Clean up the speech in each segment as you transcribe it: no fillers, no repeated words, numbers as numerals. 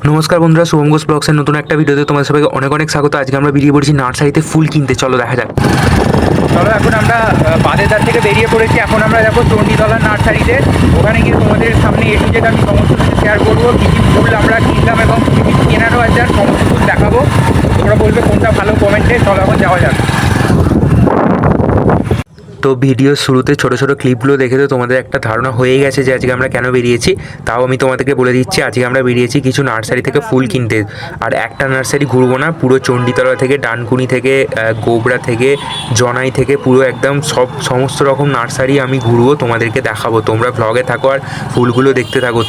নমস্কার বন্ধুরা, শুভম ঘোষ ব্লগসের নতুন একটা ভিডিওতে তোমাদের সবাইকে অনেক অনেক স্বাগত। আজকে আমরা বেরিয়ে পড়েছি নার্সারিতে ফুল কিনতে। চলো দেখা যাক। চলো এখন আমরা বাদেদার থেকে বেরিয়ে পড়েছি। এখন আমরা যাবো চণ্ডীতলার নার্সারিতে। ওখানে গিয়ে তোমাদের সামনে এ টু জেড আমি সমস্ত কিছু শেয়ার করবো, কী কী ফুল আমরা কিনলাম এবং কী কী কেনারও আছে আর সমস্ত ফুল দেখাবো। তোমরা বলবে কোনটা ভালো কমেন্টে। চলো এখন যাওয়া যাক। তো ভিডিওর শুরুতে ছোটো ছোটো ক্লিপগুলো দেখে তো তোমাদের একটা ধারণা হয়ে গেছে যে আজকে আমরা কেন বেরিয়েছি। তাও আমি তোমাদেরকে বলে দিচ্ছি, আজকে আমরা বেরিয়েছি কিছু নার্সারি থেকে ফুল কিনতে। আর একটা নার্সারি ঘুরবো না, পুরো চণ্ডীতলা থেকে, ডানকুনি থেকে, গোবরা থেকে, জনাই থেকে, পুরো একদম সমস্ত রকম নার্সারি আমি ঘুরবো, তোমাদেরকে দেখাবো। তোমরা ভ্লগে থাকো আর ফুলগুলো দেখতে থাকো।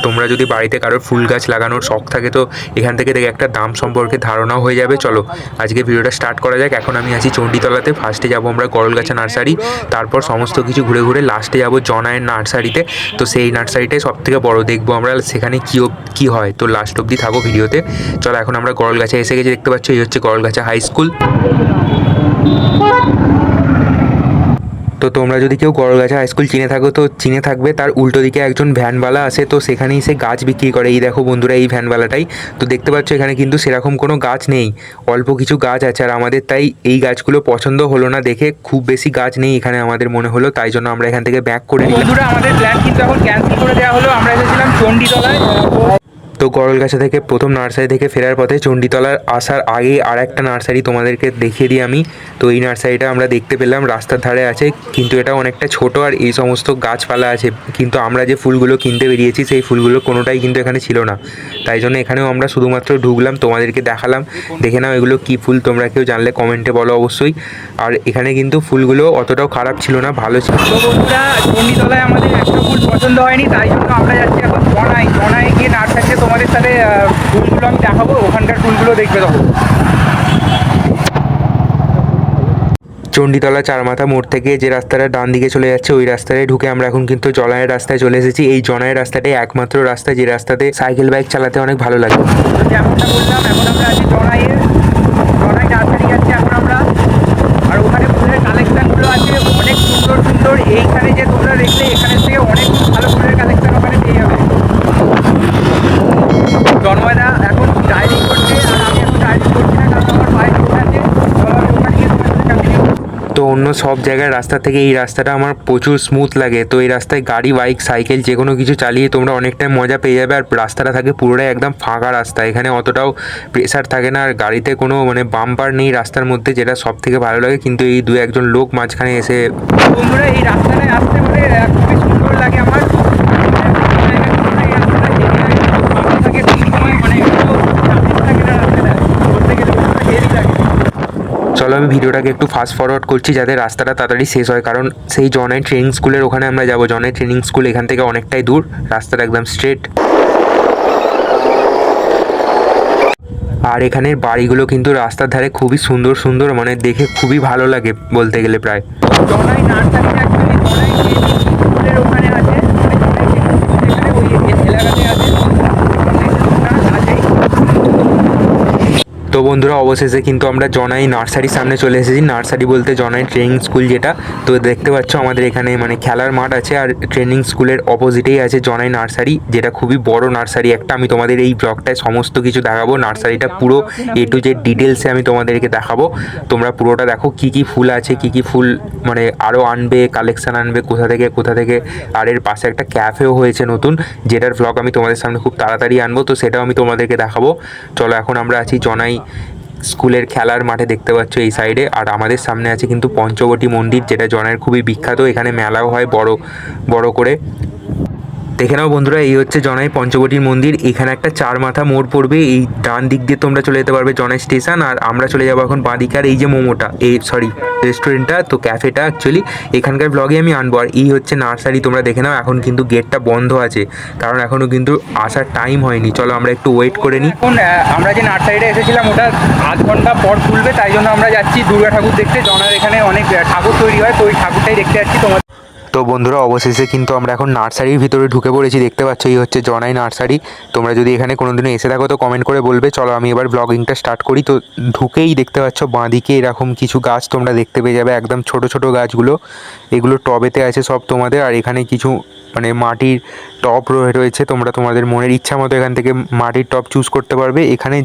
তোমরা যদি বাড়িতে কারোর ফুল গাছ লাগানোর শখ থাকে তো এখান থেকে দেখে একটা দাম সম্পর্কে ধারণাও হয়ে যাবে। চলো আজকে ভিডিওটা স্টার্ট করা যাক। এখন আমি আছি চণ্ডীতলাতে। ফার্স্টে যাবো আমরা গরলগাছা নার্সারি, তারপর সমস্ত কিছু ঘুরে ঘুরে লাস্টে যাবো জনায়ের নার্সারিতে। তো সেই নার্সারিটাই সব থেকে বড়, দেখবো আমরা সেখানে কী হয়। তো লাস্ট অবধি থাকো ভিডিওতে। চলো এখন আমরা গরলগাছা এসে গেছি, দেখতে পাচ্ছ এই হচ্ছে গরলগাছা হাই স্কুল। তো তোমরা যদি কেউ গরলগাছা হাই স্কুল চিনে থাকো তো চিনে থাকবে, তার উল্টো দিকে একজন ভ্যানওয়ালা আসে, তো সেখানেই সে গাছ বিক্রি করে। এই দেখো বন্ধুরা, এই ভ্যানওয়ালাটাই। তো দেখতে পাচ্ছ এখানে কিন্তু সেরকম কোনো গাছ নেই, অল্প কিছু গাছ আছে। আর আমাদের তাই এই গাছগুলো পছন্দ হলো না দেখে, খুব বেশি গাছ নেই এখানে আমাদের মনে হলো, তাই জন্য আমরা এখান থেকে ব্যাক করে নিলাম। বন্ধুরা আমাদের প্ল্যান কিন্তু এখন ক্যান্সেল করে দেওয়া হলো। আমরা এসেছিলাম চণ্ডীতলায়। তো গরলগাছা থেকে প্রথম নার্সারি থেকে ফেরার পথে চণ্ডীতলার আসার আগে আর একটা নার্সারি তোমাদেরকে দেখিয়ে দিই আমি। তো এই নার্সারিটা আমরা দেখতে পেলাম, রাস্তার ধারে আছে, কিন্তু এটা অনেকটা ছোট আর এই সমস্ত গাছপালা আছে। কিন্তু আমরা যে ফুলগুলো কিনতে বেরিয়েছি সেই ফুলগুলো কোনোটাই কিন্তু এখানে ছিল না, তাই জন্য এখানেও আমরা শুধুমাত্র ঢুকলাম, তোমাদেরকে দেখালাম। দেখে নাও এগুলো কী ফুল, তোমরা কেউ জানলে কমেন্টে বলো অবশ্যই। আর এখানে কিন্তু ফুলগুলো অতটাও খারাপ ছিল না, ভালো ছিল। তো বন্ধুরা চণ্ডীতলায় আমাদের একটা ফুল পছন্দ হয়নি, তাই জন্য আমরা যাচ্ছি এখন জনায় গিয়ে নার্সারিতে তোমাদের সাথে ফুলগুলো আমি দেখাবো, ওখানকার ফুলগুলো দেখবে তখন। চণ্ডীতলা চারমাথা মোড় থেকে যে রাস্তাটা ডান দিকে চলে যাচ্ছে ওই রাস্তায় ঢুকে আমরা এখন কিন্তু জনায়ের রাস্তায় চলে এসেছি। এই জনায়ের রাস্তাটাই একমাত্র রাস্তা যে রাস্তাতে সাইকেল বাইক চালাতে অনেক ভালো লাগে। যেমনটা বললাম, এখন আমরা আছি জনাই নার্সারি যাচ্ছি এখন আমরা। আর ওখানে ফুলের কালেকশানগুলো আছে অনেক সুন্দর সুন্দর। এইখানে যে তোমরা দেখলে এখানে থেকে অনেক ভালো ফুলের কালেকশান ওখানে পেয়ে যাবে। জন্ময়দা এখন ড্রাইভিং করছে আর আমি এখন ড্রাইভিং করছি না, কারণ আমার বাইক আছে। তো অন্য সব জায়গায় রাস্তা থেকে এই রাস্তাটা আমার প্রচুর স্মুথ লাগে। তো এই রাস্তায় গাড়ি, বাইক, সাইকেল যে কোনো কিছু চালিয়ে তোমরা অনেকটাই মজা পেয়ে যাবে। আর রাস্তাটা থাকে পুরোটাই একদম ফাঁকা রাস্তা, এখানে অতটাও প্রেসার থাকে না, আর গাড়িতে কোনো বাম্পার নেই রাস্তার মধ্যে, যেটা সব থেকে ভালো লাগে। কিন্তু এই দু একজন লোক মাঝখানে এসে, বন্ধুরা এই রাস্তাটায় আসতে খুবই সুন্দর লাগে আমার। চলো আমি ভিডিওটাকে একটু ফাস্ট ফরওয়ার্ড করছি যাতে রাস্তাটা তাড়াতাড়ি শেষ হয়, কারণ সেই জনাই ট্রেনিং স্কুলের ওখানে আমরা যাবো। জনাই ট্রেনিং স্কুল এখান থেকে অনেকটাই দূর, রাস্তাটা একদম স্ট্রেট। আর এখানের বাড়িগুলো কিন্তু রাস্তার ধারে খুবই সুন্দর সুন্দর, দেখে খুবই ভালো লাগে বলতে গেলে প্রায়। জনাই নার্সারিটা অ্যাকচুয়ালি জনাই স্কুলের ওখানে আছে, ওই এলাকাতে আছে। তো বন্ধুরা অবশেষে কিন্তু আমরা জনাই নার্সারির সামনে চলে এসেছি। নার্সারি বলতে জনাই ট্রেনিং স্কুল যেটা। তো দেখতে পাচ্ছ আমাদের এখানে খেলার মাঠ আছে, আর ট্রেনিং স্কুলের অপোজিটেই আছে জনাই নার্সারি, যেটা খুবই বড় নার্সারি একটা। আমি তোমাদের এই ব্লগটায় সমস্ত কিছু দেখাবো, নার্সারিটা পুরো এ টু জেড ডিটেলসে আমি তোমাদেরকে দেখাবো। তোমরা পুরোটা দেখো কী কী ফুল আছে, কী কী ফুল আরও আনবে, কালেকশান আনবে কোথা থেকে। আর এর পাশে একটা ক্যাফেও হয়েছে নতুন, যেটার ব্লগ আমি তোমাদের সামনে খুব তাড়াতাড়ি আনবো, তো সেটাও আমি তোমাদেরকে দেখাবো। চলো এখন আমরা আছি জনাই স্কুলের খেলার মাঠে, দেখতে পাচ্ছ এই সাইডে। আর আমাদের সামনে আছে কিন্তু পঞ্চবটী মন্দির, যেটা জনায়ের খুবই বিখ্যাত। এখানে মেলাও হয় বড় বড় করে। দেখে নাও বন্ধুরা, এই হচ্ছে জনাই পঞ্চবটির মন্দির। এখানে একটা চার মাথা মোড় পড়বে, এই ডান দিক দিয়ে তোমরা চলে যেতে পারবে জনাই স্টেশন। আর আমরা চলে যাবো এখন বাঁদিকার এই যে মোমোটা, রেস্টুরেন্টটা, তো ক্যাফেটা অ্যাকচুয়ালি এখানকার ব্লগে আমি আনবো। আর এই হচ্ছে নার্সারি, তোমরা দেখে নাও। এখন কিন্তু গেটটা বন্ধ আছে, কারণ এখনও কিন্তু আসার টাইম হয়নি। চলো আমরা একটু ওয়েট করে নিই। এখন আমরা যে নার্সারিটা এসেছিলাম ওটা আধ ঘন্টা পর খুলবে, তাই জন্য আমরা যাচ্ছি দুর্গা ঠাকুর দেখতে। জনার এখানে অনেক ঠাকুর তৈরি হয়, তো ওই ঠাকুরটাই দেখতে যাচ্ছি তোমার। তো বন্ধুরা অবশেষে কিন্তু আমরা এখন নার্সারির ভিতরে ঢুকে পড়েছি। দেখতে পাচ্ছ এই হচ্ছে জনাই নার্সারি। তোমরা যদি এখানে কোনোদিনও এসে থাকো তো কমেন্ট করে বলবে। চলো আমি এবার ব্লগিংটা স্টার্ট করি। তো ঢুকেই দেখতে পাচ্ছ বাঁদিকে এরকম কিছু গাছ তোমরা দেখতে পেয়ে যাবে, একদম ছোট ছোট গাছগুলো। এগুলো টবেতে আছে সব তোমাদের। আর এখানে কিছু মানে মাটির টব রয়েছে, তোমরা তোমাদের মনের ইচ্ছা মতো এখান থেকে মাটির টব চুজ করতে পারবে। এখানে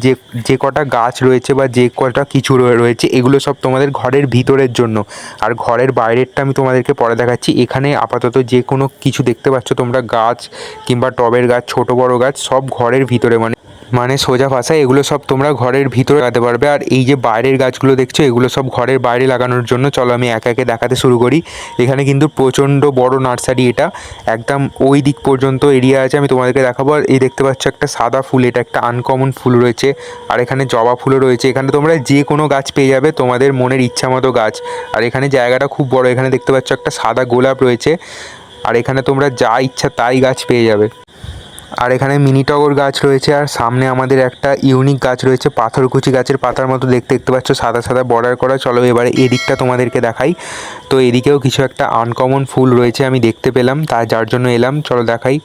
যে কটা গাছ রয়েছে বা যে কটা কিছু রয়েছে এগুলো সব তোমাদের ঘরের ভিতরের জন্য। আর ঘরের বাইরেরটা আমি তোমাদেরকে পরে দেখাচ্ছি। এখানে আপাতত যে কোনো কিছু দেখতে পাচ্ছ তোমরা, গাছ কিংবা টবের গাছ, ছোট বড় গাছ, সব ঘরের ভিতরে, মানে সোজা ভাষায় এগুলো সব তোমরা ঘরের ভিতরে লাগাতে পারবে। আর এই যে বাইরের গাছগুলো দেখছো এগুলো সব ঘরের বাইরে লাগানোর জন্য। চলো আমি একে একে দেখাতে শুরু করি। এখানে কিন্তু প্রচণ্ড বড় নার্সারি, এটা একদম ওই দিক পর্যন্ত এরিয়া আছে, আমি তোমাদেরকে দেখাবো। আর এই দেখতে পাচ্ছ একটা সাদা ফুল, এটা একটা আনকমন ফুল রয়েছে। আর এখানে জবা ফুলও রয়েছে। এখানে তোমরা যে কোনো গাছ পেয়ে যাবে, তোমাদের মনের ইচ্ছা মতো গাছ। আর এখানে জায়গাটা খুব বড়। এখানে দেখতে পাচ্ছ একটা সাদা গোলাপ রয়েছে। আর এখানে তোমরা যা ইচ্ছা তাই গাছ পেয়ে যাবে। আর এখানে মিনি টগর গাছ রয়েছে। আর সামনে আমাদের একটা ইউনিক গাছ রয়েছে, পাথরকুচি গাছের পাতার মতো দেখতে পাচ্ছ, সাদা সাদা বর্ডার করা। চলো এবারে এদিকটা তোমাদেরকে দেখাই। তো এদিকেও কিছু একটা আনকমন ফুল রয়েছে আমি দেখতে পেলাম, যার জন্য এলাম। চলো দেখাই।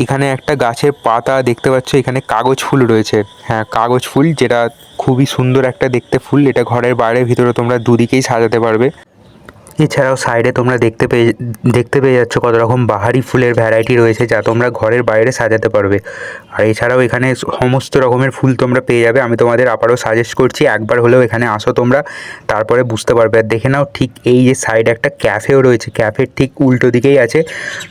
এখানে একটা গাছের পাতা দেখতে পাচ্ছ, এখানে কাগজ ফুল রয়েছে। হ্যাঁ, কাগজ ফুল, যেটা খুবই সুন্দর একটা দেখতে ফুল। এটা ঘরের বাইরে ভিতরে তোমরা দুদিকেই সাজাতে পারবে। এছাড়াও সাইডে তোমরা দেখতে পেয়ে যাচ্ছ কত রকম বাহারি ফুলের ভ্যারাইটি রয়েছে, যা তোমরা ঘরের বাইরে সাজাতে পারবে। আর এছাড়াও এখানে সমস্ত রকমের ফুল তোমরা পেয়ে যাবে। আমি তোমাদের আবারও সাজেস্ট করছি একবার হলেও এখানে আসো তোমরা, তারপরে বুঝতে পারবে। আর দেখে নাও, ঠিক এই যে সাইডে একটা ক্যাফেও রয়েছে, ক্যাফের ঠিক উল্টো দিকেই আছে।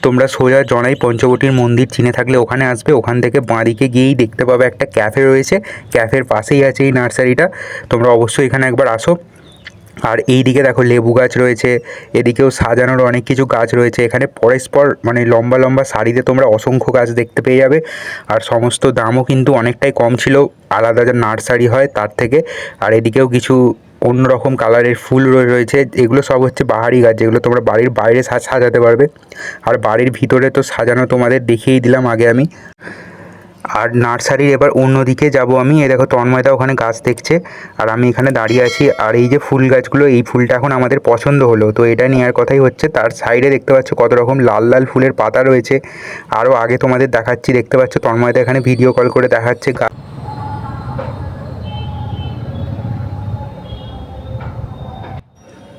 তোমরা সোজা জনাই পঞ্চবটির মন্দির চিনে থাকলে ওখানে আসবে, ওখান থেকে বাঁদিকে গিয়েই দেখতে পাবে একটা ক্যাফে রয়েছে। ক্যাফের পাশেই আছে এই নার্সারিটা। তোমরা অবশ্যই এখানে একবার আসো। আর এই দিকে দেখো লেবু গাছ রয়েছে, এদিকেও সাজানোর অনেক কিছু গাছ রয়েছে। এখানে পরস্পর মানে লম্বা লম্বা সারিতে তোমরা অসংখ্য গাছ দেখতে পেয়ে যাবে। আর সমস্ত দামও কিন্তু অনেকটাই কম ছিল আলাদা যে নার্সারি হয় তার থেকে। আর এদিকেও কিছু অন্যরকম কালারের ফুল রয়েছে। এগুলো সব হচ্ছে বাহারি গাছ, যেগুলো তোমরা বাড়ির বাইরে সাজাতে পারবে। আর বাড়ির ভিতরে তো সাজানো তোমাদের দেখিয়েই দিলাম আগে আমি। আর নার্সারির এবার অন্যদিকে যাব আমি। এই দেখো তন্ময়দা ওখানে গাছ দেখছে, আর আমি এখানে দাঁড়িয়ে আছি। আর এই যে ফুল গাছগুলো, এই ফুলটা এখন আমাদের পছন্দ হলো, তো এটা নেওয়ার কথাই হচ্ছে। তার সাইডে দেখতে পাচ্ছ কত রকম লাল লাল ফুলের পাতা রয়েছে। আরও আগে তোমাদের দেখাচ্ছি, দেখতে পাচ্ছ তন্ময়দা এখানে ভিডিও কল করে দেখাচ্ছে।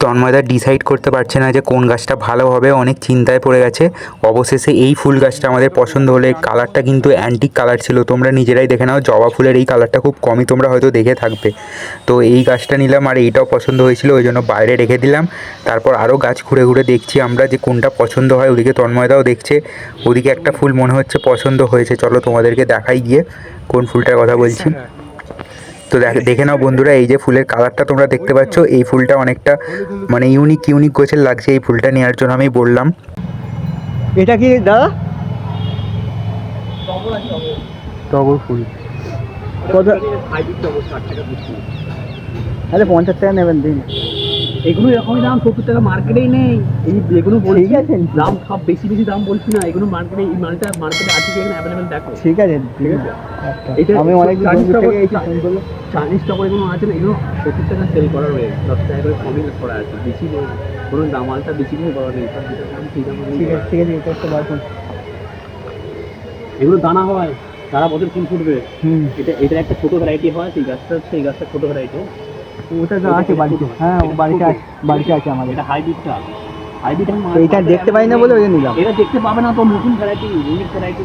তন্ময়দা ডিসাইড করতে পারছে না যে কোন গাছটা ভালো হবে, অনেক চিন্তায় পড়ে গেছে। অবশেষে এই ফুল গাছটা আমাদের পছন্দ হলে। কালারটা কিন্তু অ্যান্টিক কালার ছিল, তোমরা নিজেরাই দেখে নাও। জবা ফুলের এই কালারটা খুব কমই তোমরা হয়তো দেখে থাকবে। তো এই গাছটা নিলাম, আর এইটাও পছন্দ হয়েছিল, ওই জন্য বাইরে রেখে দিলাম। তারপর আরও গাছ ঘুরে ঘুরে দেখছি আমরা যে কোনটা পছন্দ হয়। ওদিকে তন্ময়দাও দেখছে, ওদিকে একটা ফুল মনে হচ্ছে পছন্দ হয়েছে। চলো তোমাদেরকে দেখাই গিয়ে কোন ফুলটার কথা বলছি। তো দেখে নাও বন্ধুরা, এই যে ফুলের কালারটা তোমরা দেখতে পাচ্ছ, এই ফুলটা অনেকটা মানে ইউনিক গোছের লাগছে। এই ফুলটা নেওয়ার জন্য আমি বললাম। এটা কি দাদা? টগর ফুল কত? আরে 50 টাকা নেবেন দিন। এগুলো এরকমই দাম, 70 টাকা মার্কেটেই নেই। এই যেগুলো বলছি দাম সব বেশি বেশি দাম বলছি না, এগুলো মার্কেটে, এই মালটা মার্কেটে আছে কি এখানে অ্যাভেলেবেল দেখো। ঠিক আছে ঠিক আছে। এটা আমি অনেক চাইনিজ টক এগুলো আছে না, এগুলো 70 টাকা সেল করা রয়েছে, 10 টাকা করে কমই করা আছে, বেশি কোনো দাম মালটা বেশি কিছু করা নেই। সব যেটা দাম সেই দাম। ঠিক আছে ঠিক আছে, এটা একটা বার করুন। এগুলো দানা হয়, সারা বছর ফুল ফুটবে। এটা একটা ছোটো ভ্যারাইটি হয়, সেই গাছটা হচ্ছে, এই গাছটা ছোটো ভ্যারাইটি। ওটা তো আছে বাড়িতে। হ্যাঁ বাড়িতে আছে আমাদের। এটা হাইব্রিডটা, এইটা দেখতে পাই না বলে ওই নিলাম। এটা দেখতে পাবে না তো, নতুন ভ্যারাইটি, ইউনিক ভ্যারাইটি।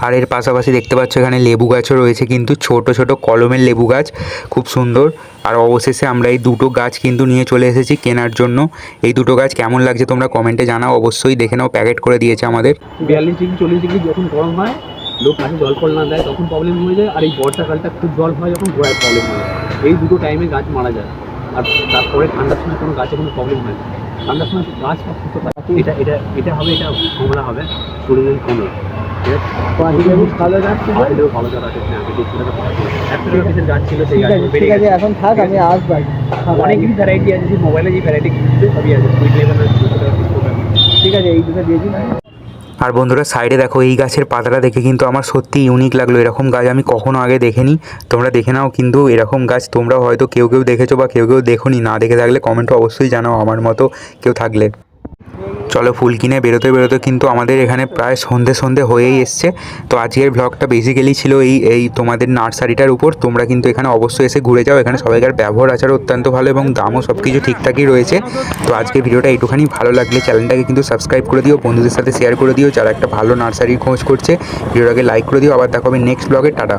আর এর পাশাপাশি দেখতে পাচ্ছ এখানে লেবু গাছও রয়েছে, কিন্তু ছোট ছোট কলমের লেবু গাছ, খুব সুন্দর। আর অবশেষে আমরা এই দুটো গাছ কিন্তু নিয়ে চলে এসেছি কেনার জন্য। এই দুটো গাছ কেমন লাগছে তোমরা কমেন্টে জানাও অবশ্যই। দেখে নাও, প্যাকেট করে দিয়েছে আমাদের। 42 ডিগ্রি 40 ডিগ্রি যখন গরম হয়, লোক গাছে জল ফল না দেয় তখন প্রবলেম হয়ে যায়। আর এই বর্ষাকালটা খুব জল হয় যখন, গোড়ায় প্রবলেম হয়। এই দুটো টাইমে গাছ মারা যায়। আর তারপরে ঠান্ডার সময় কোনো গাছে কোনো প্রবলেম হয় না। ঠান্ডার সময় গাছ সব সুস্থ থাকে। এটা হবে, এটা কমলা হবে, শরীরের কমলা। ভালো যাচ্ছে, ভালো জাত আছে। হ্যাঁ, আমি দেখছি একটা গাছ ছিল, সেই গাছ ঠিক আছে এখন থাক, আমি আসবো। অনেক কিছু ভ্যারাইটি আছে, যে মোবাইলে যে ভ্যারাইটি কিনছে সবই আছে। সুইট লেমন আছে, ঠিক আছে, এই দুটো দিয়ে দিন। আর বন্ধুরা সাইডে দেখো, এই গাছের পাতাটা দেখে কিন্তু আমার সত্যি ইউনিক লাগলো। এরকম গাছ আমি কখনো আগে দেখিনি। তোমরা দেখে নাও, কিন্তু এরকম গাছ তোমরা হয়তো কেউ কেউ দেখেছো বা কেউ কেউ দেখোনি। না দেখে থাকলে কমেন্টে অবশ্যই জানাও, আমার মতো কেউ থাকলে। চলো ফুল কিনে বেরোতে বেরোতে কিন্তু আমাদের এখানে প্রায় সন্ধে হয়েই এসছে। তো আজকের ব্লগটা বেসিক্যালি ছিল এই তোমাদের নার্সারিটার উপর। তোমরা কিন্তু এখানে অবশ্যই এসে ঘুরে যাও, এখানে সবাইকার ব্যবহার আচার অত্যন্ত ভালো এবং দামও সব কিছু ঠিকঠাকই রয়েছে। তো আজকের ভিডিওটা একটুখানি ভালো লাগলে চ্যানেলটাকে কিন্তু সাবস্ক্রাইব করে দিও, বন্ধুদের সাথে শেয়ার করে দিও যারা একটা ভালো নার্সারির খোঁজ করছে। ভিডিওটাকে লাইক করে দিও। আবার দেখা হবে নেক্সট ব্লগে। টাটা।